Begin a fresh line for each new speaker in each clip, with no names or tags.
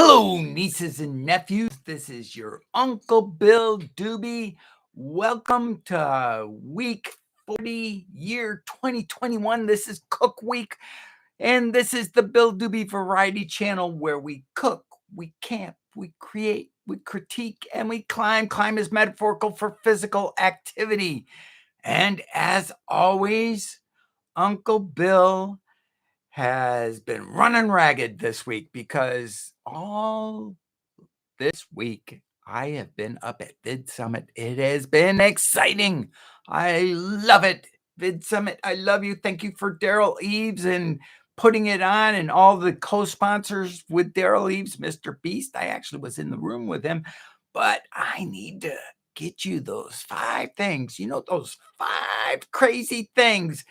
Hello, nieces and nephews. This is your Uncle Bill Dube. Welcome to week 40, year 2021. This is Cook Week, and this is the Bill Dube Variety Channel where we cook, we camp, we create, we critique, and we climb. Climb is metaphorical for physical activity. And as always, Uncle Bill has been running ragged this week because all this week I have been up at VidSummit. It has been exciting. I love it. VidSummit, I love you. Thank you for Daryl Eves and putting it on and all the co-sponsors with Daryl Eves, Mr. Beast. I actually was in the room with him, but I need to get you those 5 things. Those 5 crazy things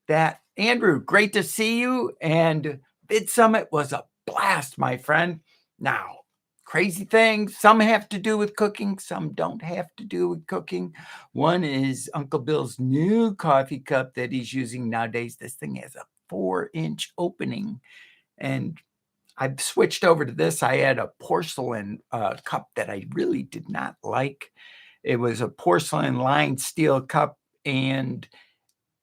that Andrew, great to see you. And VidSummit was a blast, my friend. Now, crazy things. Some have to do with cooking. Some don't have to do with cooking. One is Uncle Bill's new coffee cup that he's using nowadays. This thing has a 4-inch opening. And I've switched over to this. I had a porcelain cup that I really did not like. It was a porcelain lined steel cup, and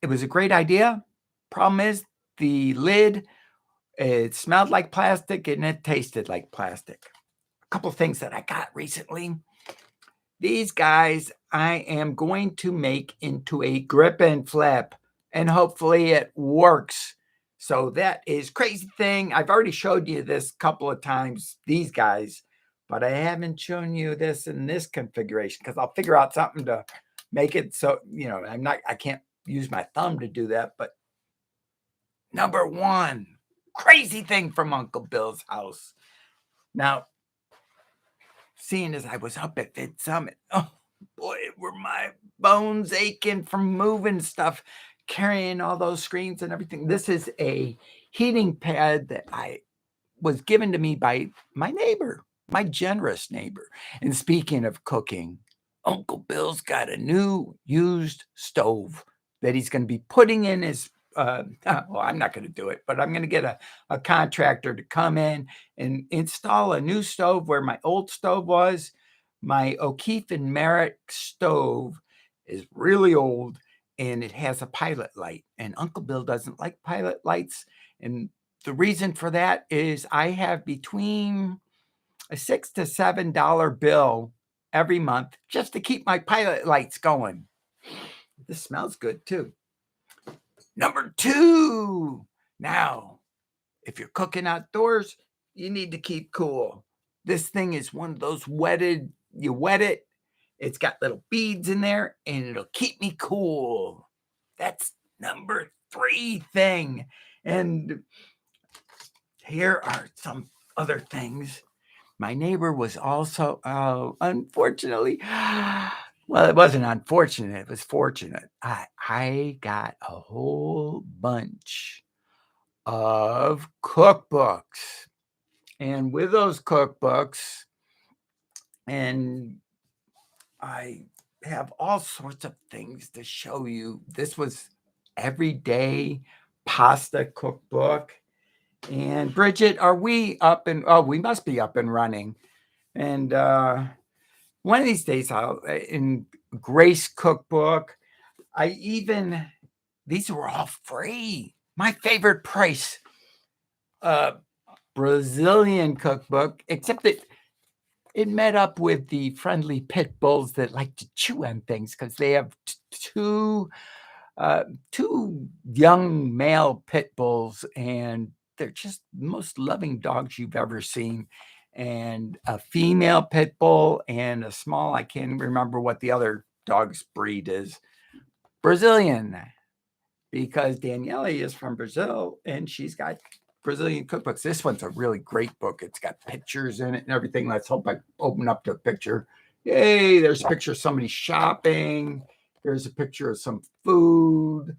it was a great idea. Problem is, the lid, it smelled like plastic and it tasted like plastic. A couple things that I got recently. These guys, I am going to make into a grip and flip, and hopefully it works. So that is crazy thing. I've already showed you this a couple of times, these guys, but I haven't shown you this in this configuration because I'll figure out something to make it so, I can't use my thumb to do that. But number 1, crazy thing from Uncle Bill's house. Now, seeing as I was up at VidSummit, oh boy, were my bones aching from moving stuff, carrying all those screens and everything. This is a heating pad that was given to me by my neighbor, my generous neighbor. And speaking of cooking, Uncle Bill's got a new used stove that he's going to be putting in his well, I'm not going to do it, but I'm going to get a contractor to come in and install a new stove where my old stove was. My O'Keefe and Merrick stove is really old, and it has a pilot light, and Uncle Bill doesn't like pilot lights. And the reason for that is I have between a $6 to $7 bill every month just to keep my pilot lights going. This smells good too. Number 2. Now, if you're cooking outdoors, you need to keep cool. This thing is one of those you wet it, it's got little beads in there, and it'll keep me cool. That's number 3 thing. And here are some other things. My neighbor was also, unfortunately, well, it wasn't unfortunate, it was fortunate. I got a whole bunch of cookbooks. And with those cookbooks, and I have all sorts of things to show you. This was everyday pasta cookbook. And Bridget, are we up and we must be up and running. And one of these days, in Grace cookbook, these were all free. My favorite price, Brazilian cookbook, except that it met up with the friendly pit bulls that like to chew on things because they have two young male pit bulls, and they're just the most loving dogs you've ever seen. And a female pit bull and a small, I can't remember what the other dog's breed is, Brazilian, because Daniele is from Brazil and she's got Brazilian cookbooks. This one's a really great book. It's got pictures in it and everything. Let's hope I open up to a picture. Yay, there's a picture of somebody shopping. There's a picture of some food.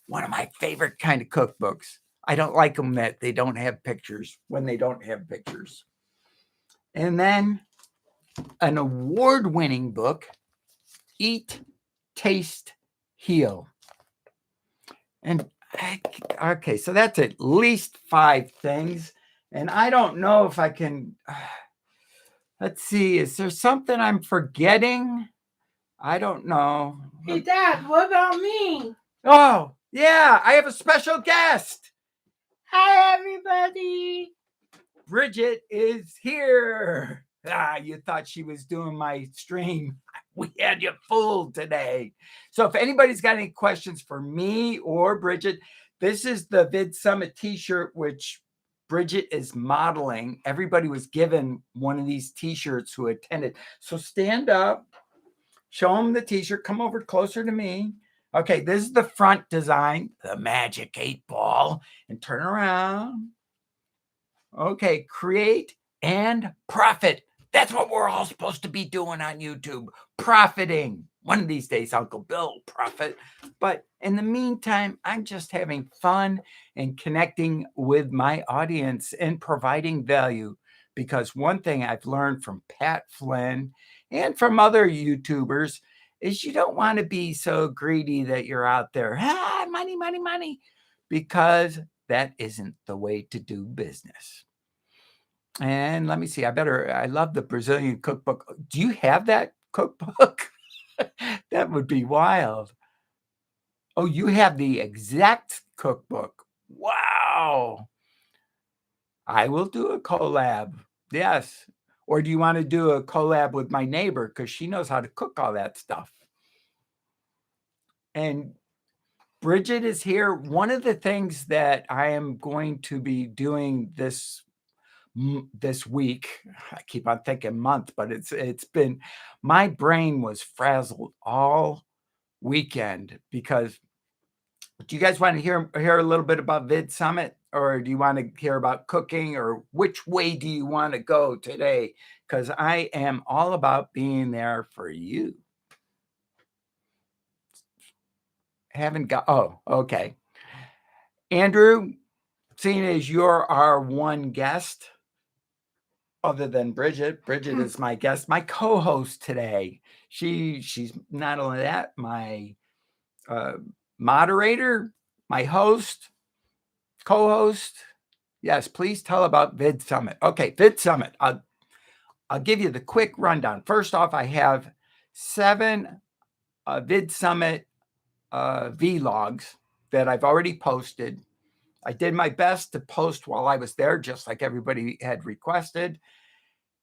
One of my favorite kind of cookbooks. I don't like them that they don't have pictures when they don't have pictures. And then an award-winning book, Eat, Taste, Heal. And okay, so that's at least 5 things. And I don't know if I can, let's see, is there something I'm forgetting? I don't know.
Hey, Dad, what about me?
Oh, yeah, I have a special guest.
Hi, everybody.
Bridget is here. You thought she was doing my stream. We had you fooled today. So if anybody's got any questions for me or Bridget, this is the VidSummit t-shirt, which Bridget is modeling. Everybody was given one of these t-shirts who attended. So stand up, show them the t-shirt, come over closer to me. Okay, this is the front design, the magic 8-ball, and turn around. Okay, create and profit. That's what we're all supposed to be doing on YouTube, profiting. One of these days, Uncle Bill will profit. But in the meantime, I'm just having fun and connecting with my audience and providing value. Because one thing I've learned from Pat Flynn and from other YouTubers is you don't want to be so greedy that you're out there, money, money, money, because that isn't the way to do business. And let me see, I love the Brazilian cookbook. Do you have that cookbook? That would be wild. Oh, you have the exact cookbook. Wow. I will do a collab. Yes. Or do you want to do a collab with my neighbor? Because she knows how to cook all that stuff. And Bridget is here. One of the things that I am going to be doing this week, I keep on thinking month, but it's been, my brain was frazzled all weekend because, do you guys want to hear a little bit about VidSummit, or do you want to hear about cooking, or which way do you want to go today? Because I am all about being there for you. Okay. Andrew, seeing as you're our one guest, other than Bridget is my guest, my co-host today. She's not only that, my moderator, my host, co-host. Yes, please tell about VidSummit. Okay, VidSummit. I'll give you the quick rundown. First off, I have 7 VidSummit vlogs that I've already posted. I did my best to post while I was there, just like everybody had requested.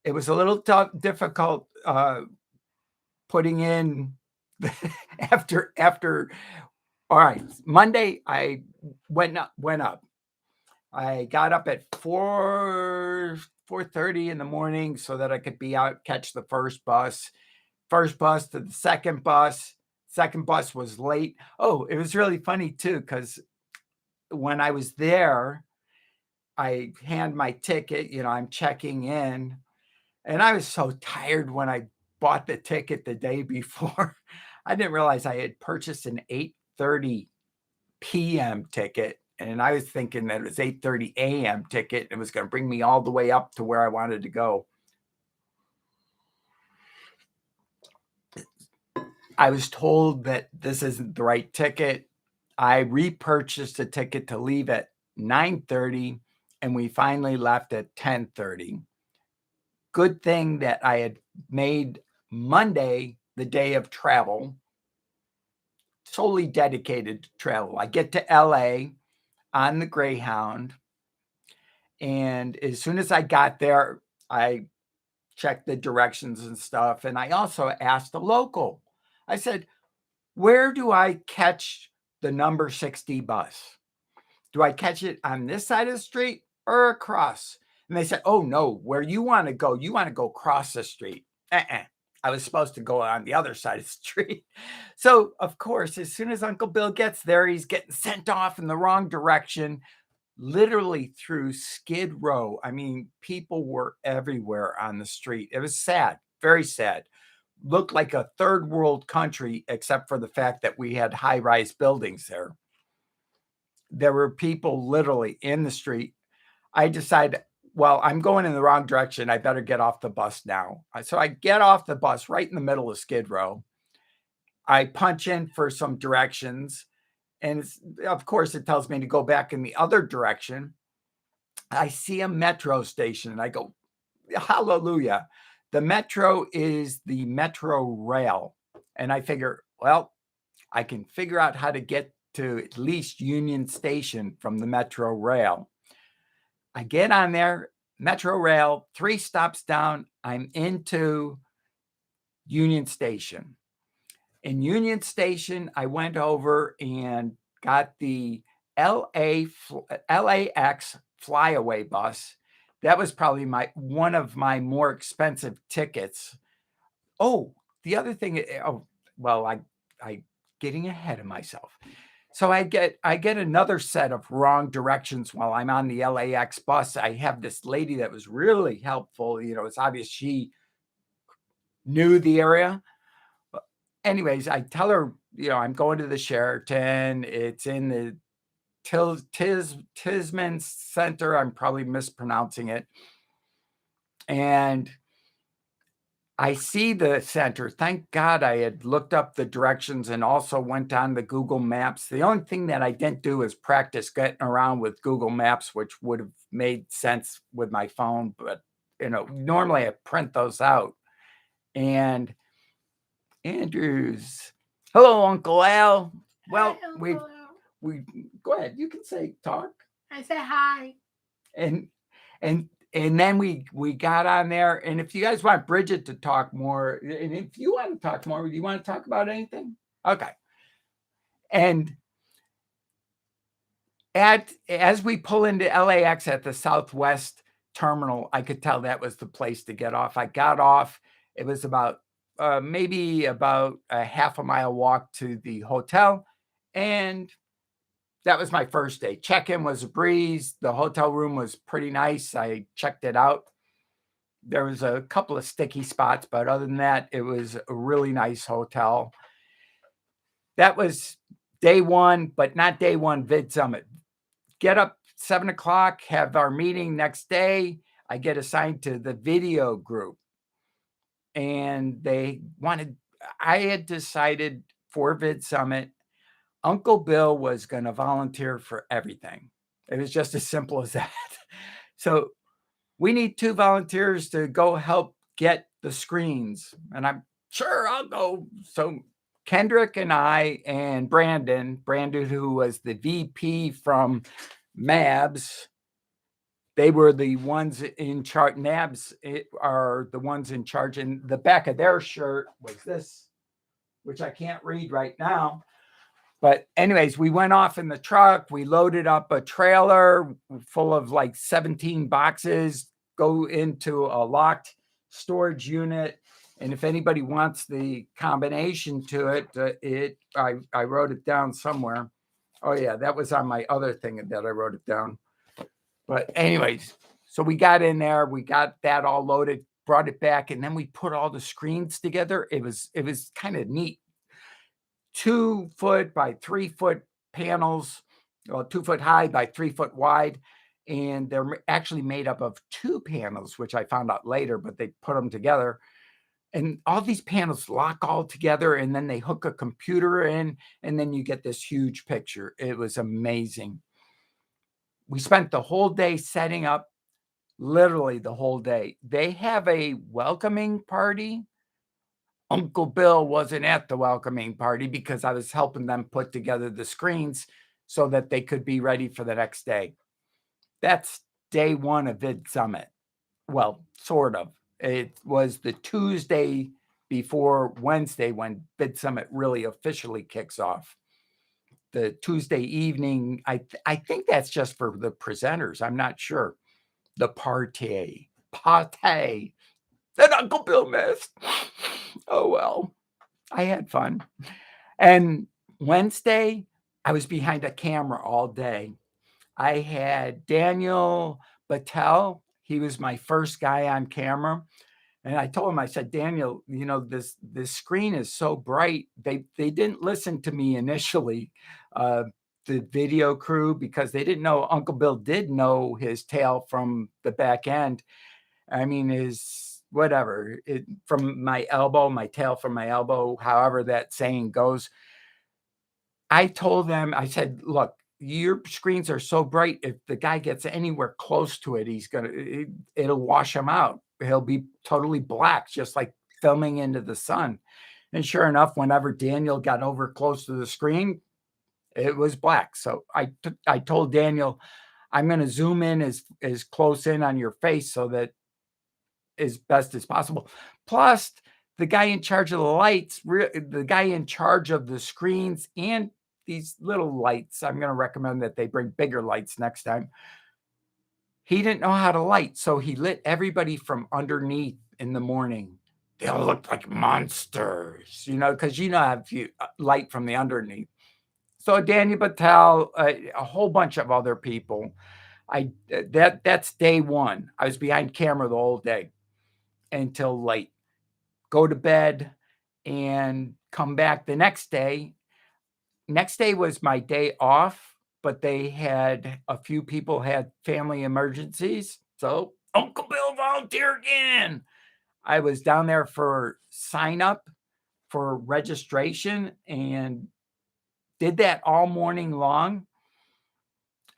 It was a little difficult putting in after. All right, Monday I went up. I got up at 4:30 in the morning so that I could be out, catch the first bus to the second bus. Second bus was late. Oh, it was really funny too, because when I was there, I hand my ticket, I'm checking in, and I was so tired when I bought the ticket the day before. I didn't realize I had purchased an 8:30 p.m. ticket, and I was thinking that it was 8:30 a.m. ticket. It was going to bring me all the way up to where I wanted to go. I was told that this isn't the right ticket. I repurchased a ticket to leave at 9:30, and we finally left at 10:30. Good thing that I had made Monday the day of travel, solely dedicated to travel. I get to LA on the Greyhound, and as soon as I got there, I checked the directions and stuff, and I also asked a local. I said, where do I catch the number 60 bus? Do I catch it on this side of the street or across? And they said, oh, no, where you want to go across the street. I was supposed to go on the other side of the street. So, of course, as soon as Uncle Bill gets there, he's getting sent off in the wrong direction, literally through Skid Row. I mean, people were everywhere on the street. It was sad, very sad. Looked like a third world country, except for the fact that we had high-rise buildings there. There were people literally in the street. I decided, well, I'm going in the wrong direction. I better get off the bus now. So I get off the bus right in the middle of Skid Row. I punch in for some directions, and of course, it tells me to go back in the other direction. I see a metro station and I go, hallelujah. The metro is the metro rail. And I figure, well, I can figure out how to get to at least Union Station from the metro rail. I get on there, metro rail, 3 stops down, I'm into Union Station. In Union Station, I went over and got the LAX flyaway bus. That was probably one of my more expensive tickets. Oh, the other thing, I getting ahead of myself. So I get another set of wrong directions while I'm on the LAX bus. I have this lady that was really helpful. It's obvious she knew the area. Anyways, I tell her, I'm going to the Sheraton. It's in the Tisman Center. I'm probably mispronouncing it. And I see the center. Thank God I had looked up the directions and also went on the Google Maps. The only thing that I didn't do is practice getting around with Google Maps, which would have made sense with my phone. But, normally I print those out. And Andrews, hello, Uncle Al. Well,
Hi,
we
Uncle Al.
go ahead. You can talk.
I said hi.
And then we got on there. And if you guys want Bridget to talk more, and if you want to talk more, do you want to talk about anything? Okay. And as we pull into LAX at the Southwest terminal, I could tell that was the place to get off. I got off. It was about maybe about a half a mile walk to the hotel. And that was my first day. Check-in was a breeze. The hotel room was pretty nice. I checked it out. There was a couple of sticky spots, but other than that, it was a really nice hotel. That was day one, but not day one VidSummit. Get up 7 o'clock, have our meeting next day. I get assigned to the video group. And I had decided for VidSummit, Uncle Bill was going to volunteer for everything. It was just as simple as that. So we need 2 volunteers to go help get the screens. And I'm sure I'll go. So Kendrick and I and Brandon, who was the VP from MABS, they were the ones in charge. NABS are the ones in charge. And the back of their shirt was this, which I can't read right now. But anyways, we went off in the truck. We loaded up a trailer full of like 17 boxes, go into a locked storage unit. And if anybody wants the combination to it, I wrote it down somewhere. Oh yeah, that was on my other thing that I wrote it down. But anyways, so we got in there, we got that all loaded, brought it back, and then we put all the screens together. It was kind of neat. 2 foot by 3 foot panels, 2 foot high by 3 foot wide. And they're actually made up of 2 panels, which I found out later, but they put them together. And all these panels lock all together, and then they hook a computer in, and then you get this huge picture. It was amazing. We spent the whole day setting up, literally the whole day. They have a welcoming party. Uncle Bill wasn't at the welcoming party because I was helping them put together the screens so that they could be ready for the next day. That's day one of VidSummit. Well, sort of. It was the Tuesday before Wednesday when VidSummit really officially kicks off. The Tuesday evening, I think that's just for the presenters. I'm not sure. The party that Uncle Bill missed. Oh, well, I had fun. And Wednesday, I was behind a camera all day. I had Daniel Battelle. He was my first guy on camera. And I told him, I said, Daniel, this screen is so bright. They didn't listen to me initially, the video crew, because they didn't know Uncle Bill did know his tail from the back end. I mean, from my elbow, my tail from my elbow, however that saying goes. I told them, I said, look, your screens are so bright, if the guy gets anywhere close to it, it'll wash him out. He'll be totally black, just like filming into the sun. And sure enough, whenever Daniel got over close to the screen, it was black. So I told Daniel, I'm going to zoom in as close in on your face so that as best as possible. Plus, the guy in charge of the lights, the guy in charge of the screens and these little lights, I'm going to recommend that they bring bigger lights next time. He didn't know how to light, so he lit everybody from underneath in the morning. They all looked like monsters, because if you light from the underneath. So Daniel Patel, a whole bunch of other people. That's day one. I was behind camera the whole day until late. Go to bed and come back the next day. Next day was my day off, but they had a few people had family emergencies. So Uncle Bill volunteer again. I was down there for sign up for registration and did that all morning long.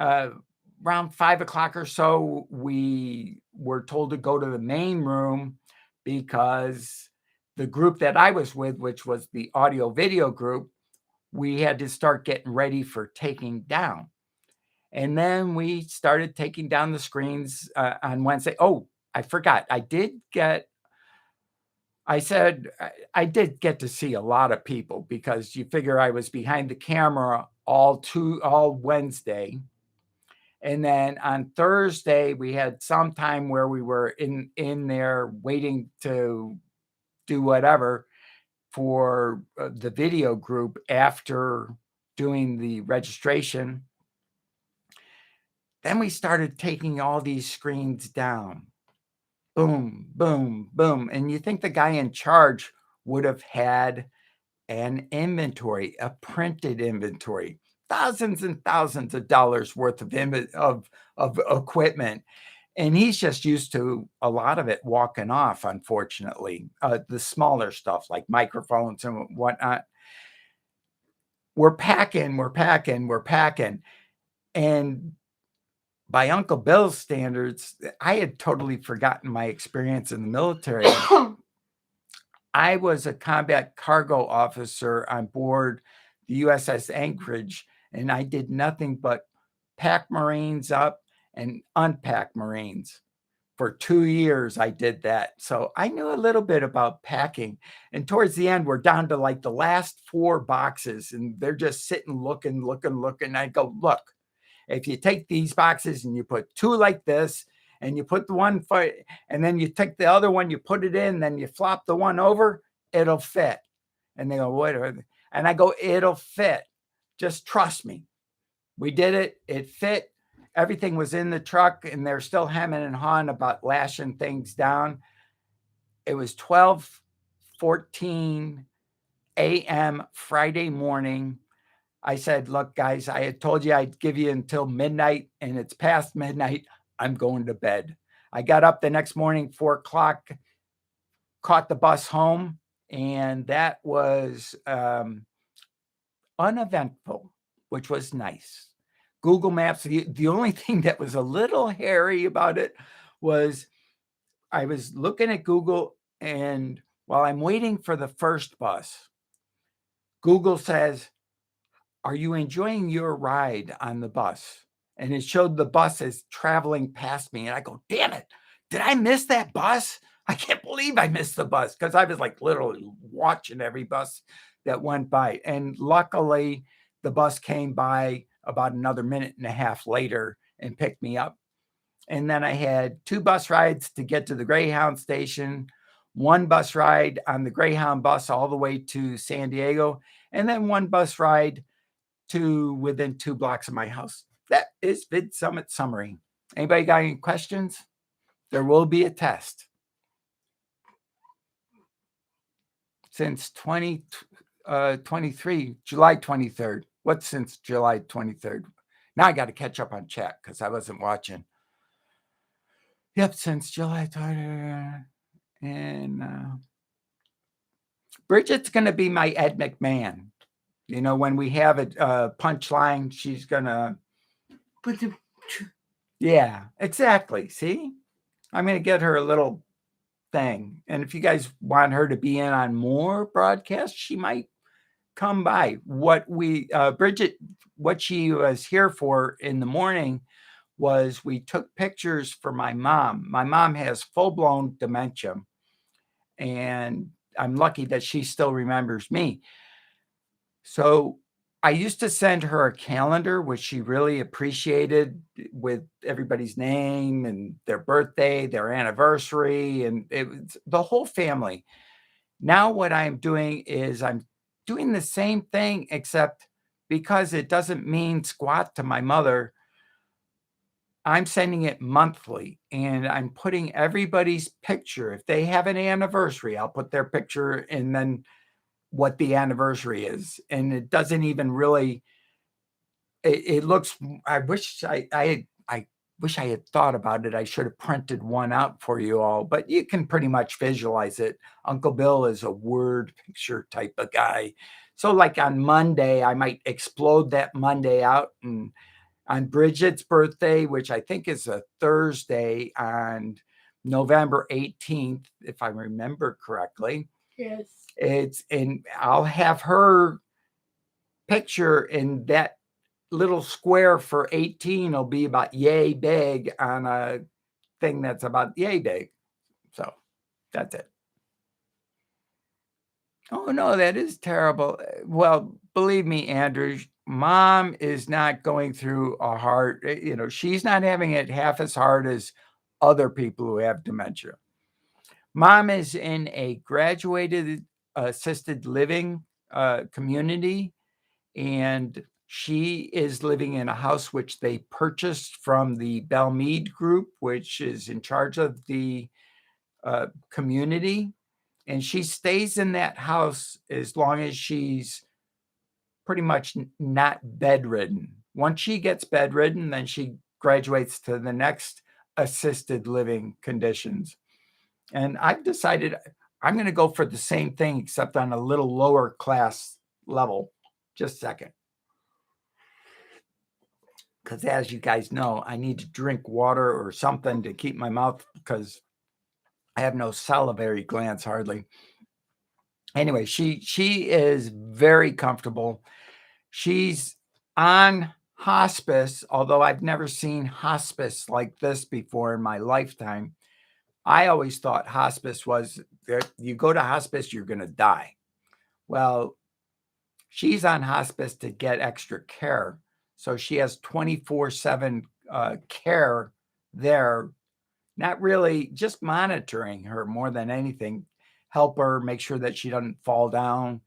Around 5 o'clock or so, we were told to go to the main room because the group that I was with, which was the audio video group, we had to start getting ready for taking down. And then we started taking down the screens on Wednesday. Oh, I forgot. I did get to see a lot of people because you figure I was behind the camera all Wednesday. And then on Thursday, we had some time where we were in there waiting to do whatever for the video group after doing the registration. Then we started taking all these screens down. Boom, boom, boom. And you think the guy in charge would have had an inventory, a printed inventory, thousands and thousands of dollars worth of equipment. And he's just used to a lot of it walking off, unfortunately. The smaller stuff like microphones and whatnot. We're packing. And by Uncle Bill's standards, I had totally forgotten my experience in the military. I was a combat cargo officer on board the USS Anchorage, and I did nothing but pack Marines up and unpack Marines. For 2 years, I did that. So I knew a little bit about packing. And towards the end, we're down to like the last 4 boxes, and they're just sitting, looking. I go, look, if you take these boxes and you put 2 like this, and you put the one for, and then you take the other one, you put it in, then you flop the one over, it'll fit. And they go, what? And I go, it'll fit. Just trust me. We did it. It fit. Everything was in the truck, and they're still hemming and hawing about lashing things down. It was 12:14 a.m. Friday morning. I said, look, guys, I had told you I'd give you until midnight, and it's past midnight. I'm going to bed. I got up the next morning, 4 o'clock, caught the bus home, and that was uneventful, which was nice. Google Maps, the only thing that was a little hairy about it was I was looking at Google, and while I'm waiting for the first bus, Google says, are you enjoying your ride on the bus? And it showed the bus as traveling past me. And I go, damn it, did I miss that bus? I can't believe I missed the bus because I was like literally watching every bus that went by. And luckily, the bus came by about another minute and a half later and picked me up. And then I had 2 bus rides to get to the Greyhound station, 1 bus ride on the Greyhound bus all the way to San Diego, and then 1 bus ride to within 2 blocks of my house. That is VidSummit summary. Anybody got any questions? There will be a test. Since 2023, July 23rd. What's since July 23rd? Now I got to catch up on chat because I wasn't watching. Yep, since July 23rd. And Bridget's going to be my Ed McMahon. You know, when we have a punchline, she's gonna.
But the,
Yeah, exactly. See, I'm gonna get her a little thing, and if you guys want her to be in on more broadcasts, she might come by. Bridget, what she was here for in the morning was we took pictures for my mom. My mom has full blown dementia, and I'm lucky that she still remembers me. So I used to send her a calendar, which she really appreciated, with everybody's name and their birthday, their anniversary, and it was the whole family. Now, what I'm doing is I'm doing the same thing, except because it doesn't mean squat to my mother, I'm sending it monthly and I'm putting everybody's picture. If they have an anniversary, I'll put their picture and then what the anniversary is. And it doesn't even really, it looks, I wish I wish I had thought about it. I should have printed one out for you all, but you can pretty much visualize it. Uncle Bill is a word picture type of guy. So like on Monday, I might explode that Monday out, and on Bridget's birthday, which I think is a Thursday on November 18th, if I remember correctly.
yes.
And I'll have her picture in that little square for 18 will be about yay big on a thing that's about yay big. So that's it. Oh no, that is terrible. Well, believe me, Andrew, mom is not going through a hard, she's not having it half as hard as other people who have dementia. Mom is in a graduated assisted living community, and she is living in a house which they purchased from the Belmead Group, which is in charge of the community. And she stays in that house as long as she's pretty much not bedridden. Once she gets bedridden, then she graduates to the next assisted living conditions. And I've decided I'm going to go for the same thing, except on a little lower class level. Just a second. Because as you guys know, I need to drink water or something to keep my mouth, because I have no salivary glands hardly. Anyway, she is very comfortable. She's on hospice, although I've never seen hospice like this before in my lifetime. I always thought hospice was that you go to hospice, you're going to die. Well, she's on hospice to get extra care. So she has 24/7 care there, not really just monitoring her more than anything, help her make sure that she doesn't fall down.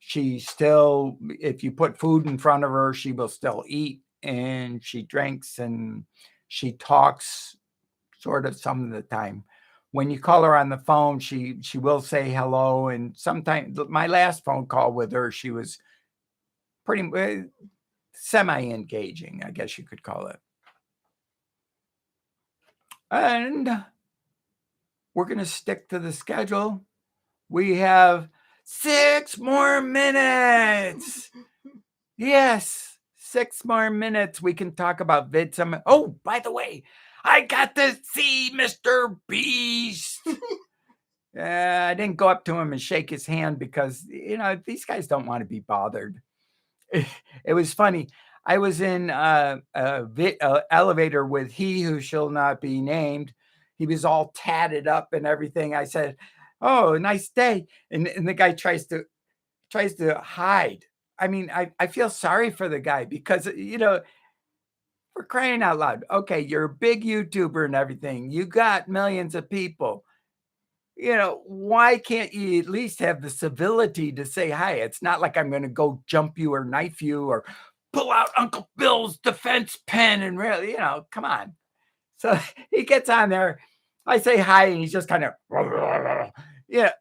She still, if you put food in front of her, she will still eat, and she drinks and she talks sort of some of the time. When you call her on the phone, she will say hello. And sometimes my last phone call with her, she was pretty semi-engaging, I guess you could call it. And we're going to stick to the schedule. We have 6 more minutes. Yes, 6 more minutes. We can talk about VidSummit. Oh, by the way, I got to see Mr. Beast. I didn't go up to him and shake his hand because, these guys don't want to be bothered. It was funny. I was in a elevator with he who shall not be named. He was all tatted up and everything. I said, "Oh, nice day," and the guy tries to hide. I mean, I feel sorry for the guy because we're crying out loud. Okay, you're a big YouTuber and everything. You got millions of people. Why can't you at least have the civility to say hi? It's not like I'm going to go jump you or knife you or pull out Uncle Bill's defense pen and really, come on. So he gets on there. I say hi, and he's just kind of,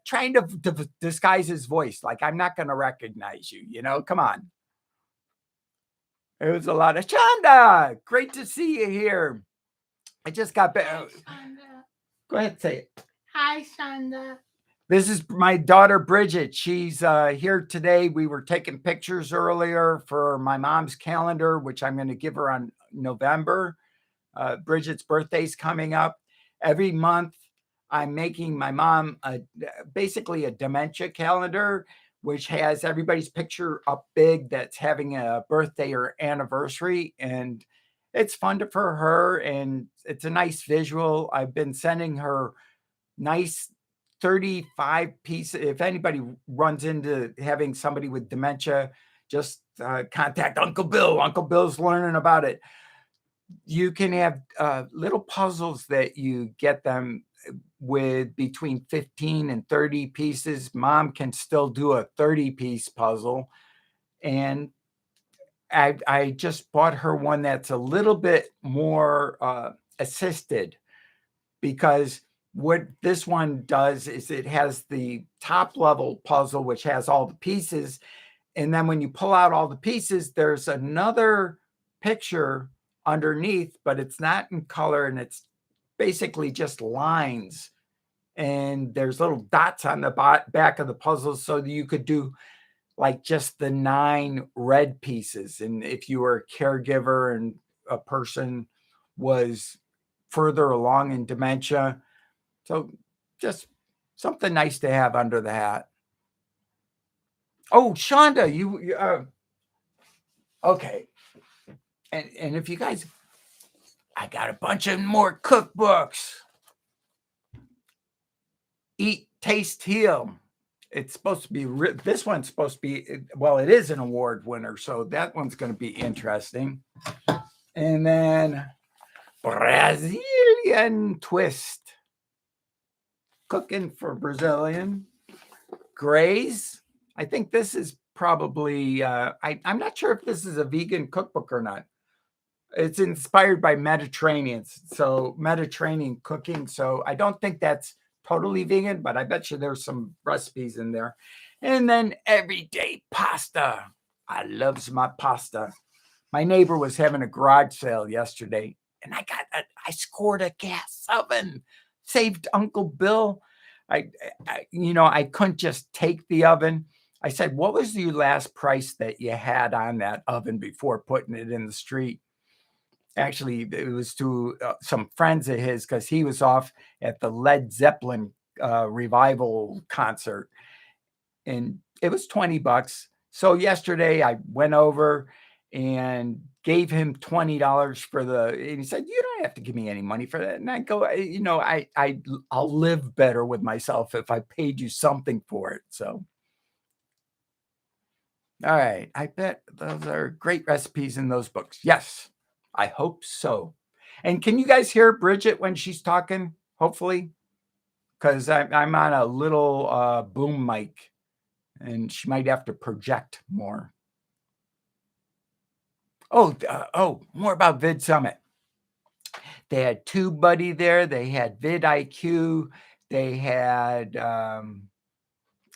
trying to disguise his voice. Like, I'm not going to recognize you, come on. It was a lot of Shonda. Great to see you here. I just got back.
Hi, Shonda.
Go ahead, say it.
Hi, Shonda.
This is my daughter, Bridget. She's here today. We were taking pictures earlier for my mom's calendar, which I'm going to give her on November. Bridget's birthday's coming up. Every month, I'm making my mom basically a dementia calendar, which has everybody's picture up big that's having a birthday or anniversary. And it's fun for her, and it's a nice visual. I've been sending her nice 35 pieces. If anybody runs into having somebody with dementia, just contact Uncle Bill. Uncle Bill's learning about it. You can have little puzzles that you get them with between 15 and 30 pieces. Mom can still do a 30-piece puzzle. And I just bought her one that's a little bit more assisted, because what this one does is it has the top level puzzle, which has all the pieces. And then when you pull out all the pieces, there's another picture underneath, but it's not in color, and it's basically just lines. And there's little dots on the back of the puzzle, so that you could do like just the 9 red pieces. And if you were a caregiver and a person was further along in dementia, so just something nice to have under the hat. Oh, Shonda, you okay. And if you guys, I got a bunch of more cookbooks. Eat, Taste, Heal. It's supposed to be, this one's supposed to be, well, it is an award winner, so that one's going to be interesting. And then Brazilian Twist. Cooking for Brazilian. Graze. I think this is probably, I'm not sure if this is a vegan cookbook or not. It's inspired by Mediterranean cooking. So I don't think that's totally vegan, but I bet you there's some recipes in there. And then everyday pasta. I loves my pasta. My neighbor was having a garage sale yesterday, and I scored a gas oven. Saved Uncle Bill. I couldn't just take the oven. I said, what was the last price that you had on that oven before putting it in the street? Actually, it was to some friends of his, because he was off at the Led Zeppelin revival concert, and it was $20. So yesterday I went over and gave him $20 for and he said, you don't have to give me any money for that. And I go, I'll live better with myself if I paid you something for it. So, all right. I bet those are great recipes in those books. Yes, I hope so. And can you guys hear Bridget when she's talking? Hopefully, because I'm on a little boom mic, and she might have to project more. Oh, more about VidSummit. They had TubeBuddy there. They had vidIQ. They had a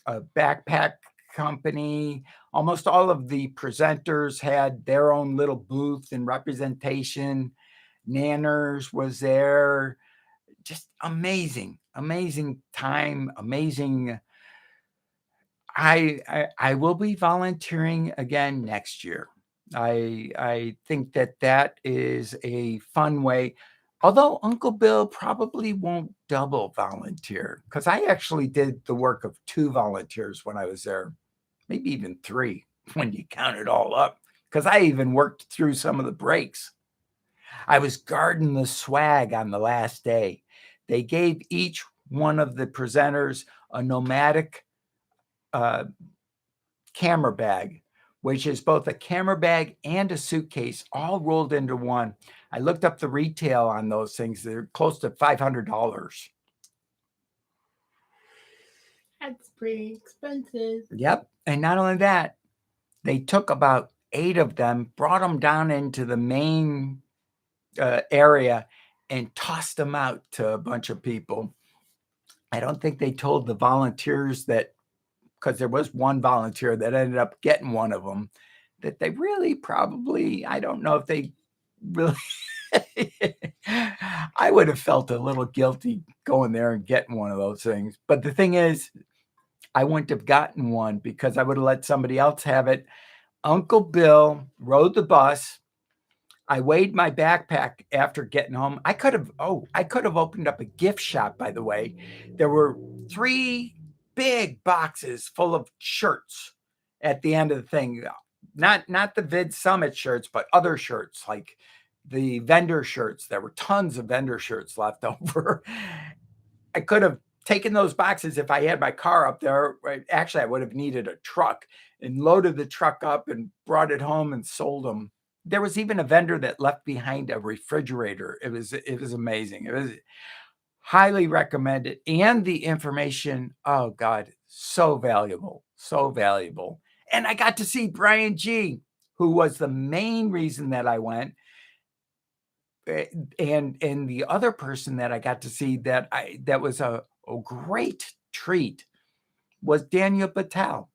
backpack company. Almost all of the presenters had their own little booth and representation. Nanners was there. Just amazing time, amazing. I will be volunteering again next year. I think that is a fun way. Although Uncle Bill probably won't double volunteer, because I actually did the work of 2 volunteers when I was there, maybe even 3 when you count it all up, because I even worked through some of the breaks. I was guarding the swag on the last day. They gave each one of the presenters a nomadic camera bag, which is both a camera bag and a suitcase, all rolled into one. I looked up the retail on those things. They're close to $500.
That's pretty expensive.
Yep. And not only that, they took about 8 of them, brought them down into the main area, and tossed them out to a bunch of people. I don't think they told the volunteers that, because there was one volunteer that ended up getting one of them, that they really probably, I don't know if they really I would have felt a little guilty going there and getting one of those things. But the thing is, I wouldn't have gotten one because I would have let somebody else have it. Uncle Bill rode the bus. I weighed my backpack after getting home. I could have opened up a gift shop, by the way. There were 3 big boxes full of shirts at the end of the thing. Not the VidSummit shirts, but other shirts like the vendor shirts. There were tons of vendor shirts left over. I could have taken those boxes if I had my car up there. Actually, I would have needed a truck and loaded the truck up and brought it home and sold them. There was even a vendor that left behind a refrigerator. It was amazing. It was highly recommended. And the information, oh God, so valuable, so valuable. And I got to see Brian G., who was the main reason that I went. And the other person that I got to see that was a great treat was Daniel Patel.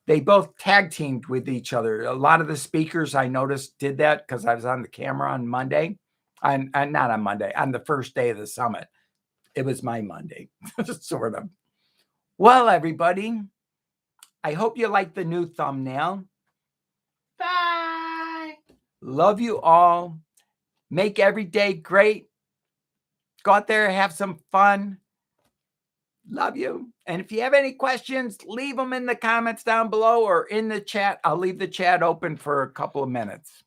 They both tag teamed with each other. A lot of the speakers I noticed did that because I was on the camera on Monday. Not on Monday, on the first day of the summit. It was my Monday, sort of. Well, everybody, I hope you like the new thumbnail.
Bye.
Love you all. Make every day great. Go out there and have some fun. Love you. And if you have any questions, leave them in the comments down below or in the chat. I'll leave the chat open for a couple of minutes.